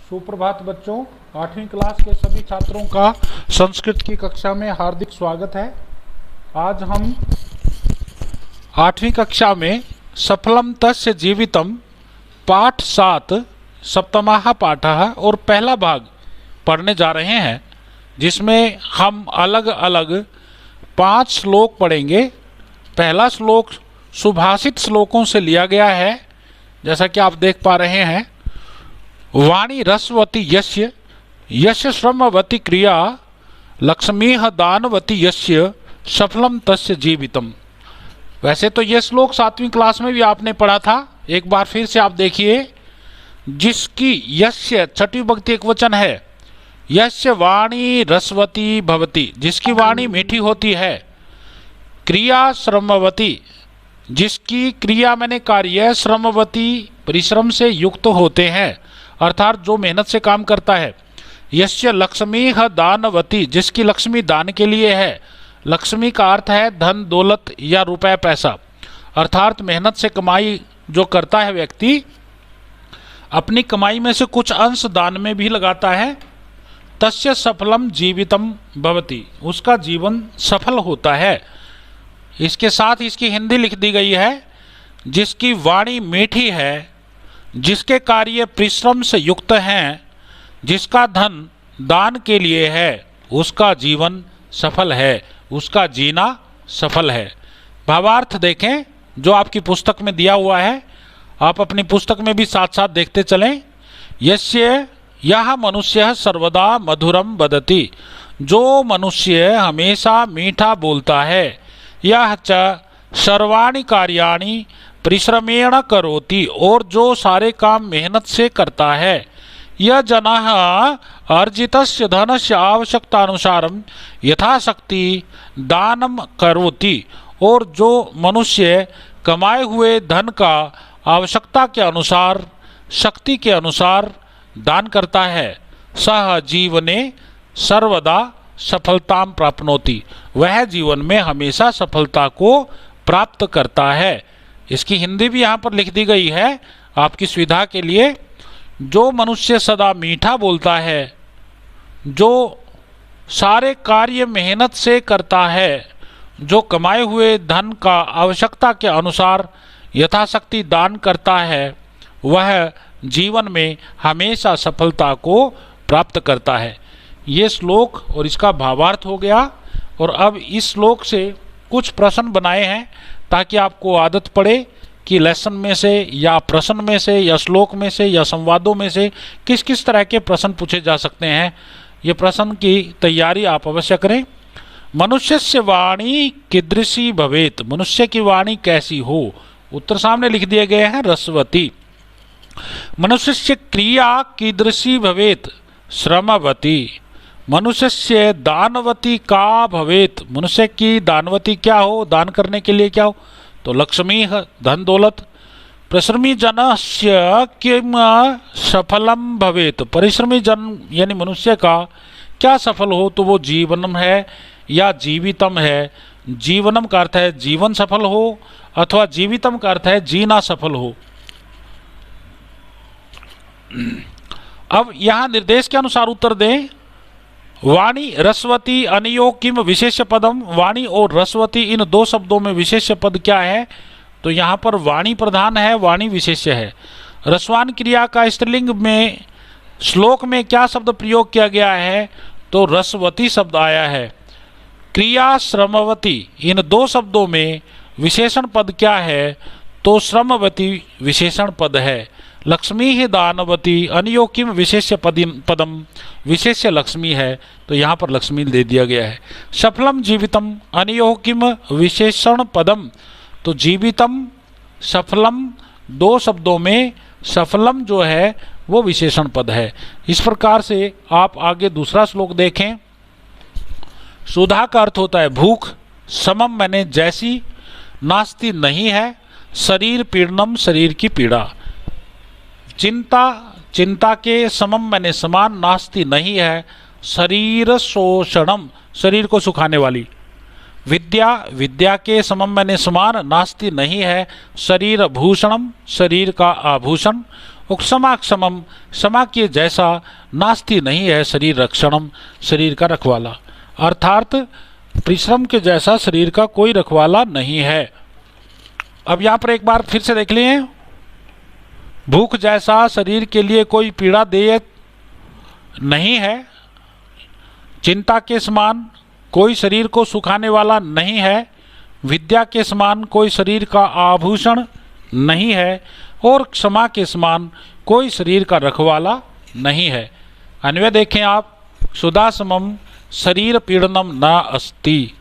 सुप्रभात बच्चों। 8वीं क्लास के सभी छात्रों का संस्कृत की कक्षा में हार्दिक स्वागत है। आज हम 8वीं कक्षा में सफलम तस्य जीवितम पाठ 7 सप्तमः पाठः और पहला भाग पढ़ने जा रहे हैं, जिसमें हम अलग अलग 5 श्लोक पढ़ेंगे। पहला श्लोक सुभाषित श्लोकों से लिया गया है, जैसा कि आप देख पा रहे हैं। वाणी रसवती यस्य यस्य श्रमवती क्रिया लक्ष्मीः दानवती यस्य सफलम तस्य जीवितम। वैसे तो यह श्लोक 7वीं क्लास में भी आपने पढ़ा था, एक बार फिर से आप देखिए। जिसकी यस्य छठी विभक्ति एकवचन है, यस्य वाणी रसवती भवती, जिसकी वाणी मीठी होती है। क्रिया श्रमवती, जिसकी क्रिया मैंने कार्य श्रमवती परिश्रम से युक्त होते हैं, अर्थात जो मेहनत से काम करता है। यस्य लक्ष्मीः दानवती, जिसकी लक्ष्मी दान के लिए है। लक्ष्मी का अर्थ है धन दौलत या रुपए पैसा, अर्थात मेहनत से कमाई जो करता है व्यक्ति, अपनी कमाई में से कुछ अंश दान में भी लगाता है। तस्य सफलम जीवितम भवति, उसका जीवन सफल होता है। इसके साथ इसकी हिंदी लिख दी गई है। जिसकी वाणी मीठी है, जिसके कार्य परिश्रम से युक्त हैं, जिसका धन दान के लिए है, उसका जीवन सफल है, उसका जीना सफल है। भावार्थ देखें जो आपकी पुस्तक में दिया हुआ है, आप अपनी पुस्तक में भी साथ साथ देखते चलें। यस्य यह मनुष्य सर्वदा मधुरम वदति, जो मनुष्य हमेशा मीठा बोलता है। यह च सर्वाणि कार्याणि परिश्रमेण करोति, और जो सारे काम मेहनत से करता है। यह जनः अर्जितस्य धनस्य आवश्यकतानुसारम यथाशक्ति दानम करोति, और जो मनुष्य कमाए हुए धन का आवश्यकता के अनुसार शक्ति के अनुसार दान करता है, सह जीवने सर्वदा सफलताम प्राप्नोति, वह जीवन में हमेशा सफलता को प्राप्त करता है। इसकी हिंदी भी यहाँ पर लिख दी गई है आपकी सुविधा के लिए। जो मनुष्य सदा मीठा बोलता है, जो सारे कार्य मेहनत से करता है, जो कमाए हुए धन का आवश्यकता के अनुसार यथाशक्ति दान करता है, वह जीवन में हमेशा सफलता को प्राप्त करता है। ये श्लोक और इसका भावार्थ हो गया। और अब इस श्लोक से कुछ प्रश्न बनाए हैं, ताकि आपको आदत पड़े कि लेसन में से या प्रश्न में से या श्लोक में से या संवादों में से किस किस तरह के प्रश्न पूछे जा सकते हैं। ये प्रश्न की तैयारी आप अवश्य करें। मनुष्यस्य वाणी कीदृशी भवेत, मनुष्य की वाणी कैसी हो। उत्तर सामने लिख दिए गए हैं, रसवती। मनुष्यस्य क्रिया कीदृशी भवेत, श्रमवती। मनुष्यस्य दानवती का भवेत, मनुष्य की दानवती क्या हो, दान करने के लिए क्या हो, तो लक्ष्मी धन दौलत। परिश्रमी जनस्य किम सफलम भवेत, परिश्रमी जन यानी मनुष्य का क्या सफल हो, तो वो जीवनम है या जीवितम है। जीवनम का अर्थ है जीवन सफल हो, अथवा जीवितम का अर्थ है जीना सफल हो। अब यहाँ निर्देश के अनुसार उत्तर दें। वाणी रसवती अनयो किम विशेष पदम, वाणी और रसवती इन दो शब्दों में विशेष पद क्या है, तो यहाँ पर वाणी प्रधान है, वाणी विशेष्य है। रसवान क्रिया का स्त्रीलिंग में श्लोक में क्या शब्द प्रयोग किया गया है, तो रसवती शब्द आया है। क्रिया श्रमवती, इन दो शब्दों में विशेषण पद क्या है, तो श्रमवती विशेषण पद है। लक्ष्मी ही दानवती अनयो किम विशेष्य पदम, विशेष्य लक्ष्मी है, तो यहाँ पर लक्ष्मी दे दिया गया है। सफलम जीवितम अनयो किम विशेषण पदम, तो जीवितम सफलम दो शब्दों में सफलम जो है वो विशेषण पद है। इस प्रकार से आप आगे दूसरा श्लोक देखें। सुधा का अर्थ होता है भूख, समम मैंने जैसी, नास्ति नहीं है, शरीर पीड़नम शरीर की पीड़ा। चिंता, चिंता के समम मैंने समान, नास्ति नहीं है, शरीर शोषणम शरीर को सुखाने वाली। विद्या, विद्या के समम मैंने समान, नास्ति नहीं है, शरीर भूषणम शरीर का आभूषण। उपशमा समम, क्षमा के जैसा नास्ति नहीं है शरीर रक्षणम, शरीर का रखवाला। अर्थात परिश्रम के जैसा शरीर का कोई रखवाला नहीं है। अब यहाँ पर एक बार फिर से देख लिए, भूख जैसा शरीर के लिए कोई पीड़ा देय नहीं है, चिंता के समान कोई शरीर को सुखाने वाला नहीं है, विद्या के समान कोई शरीर का आभूषण नहीं है, और क्षमा के समान कोई शरीर का रखवाला नहीं है। अन्वय देखें आप, सुधा समम शरीर पीड़नम न अस्ति।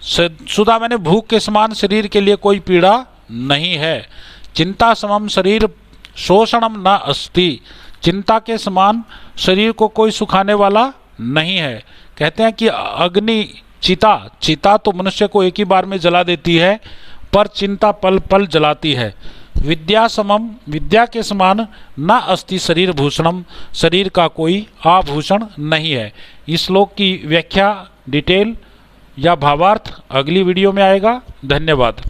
सुधा मैंने भूख के समान शरीर के लिए कोई पीड़ा नहीं है। चिंता समम शरीर शोषणम न अस्ति, चिंता के समान शरीर को कोई सुखाने वाला नहीं है। कहते हैं कि अग्नि चिता तो मनुष्य को एक ही बार में जला देती है, पर चिंता पल पल जलाती है। विद्या समम, विद्या के समान न अस्ति शरीर भूषणम, शरीर का कोई आभूषण नहीं है। इस श्लोक की व्याख्या डिटेल या भावार्थ अगली वीडियो में आएगा। धन्यवाद।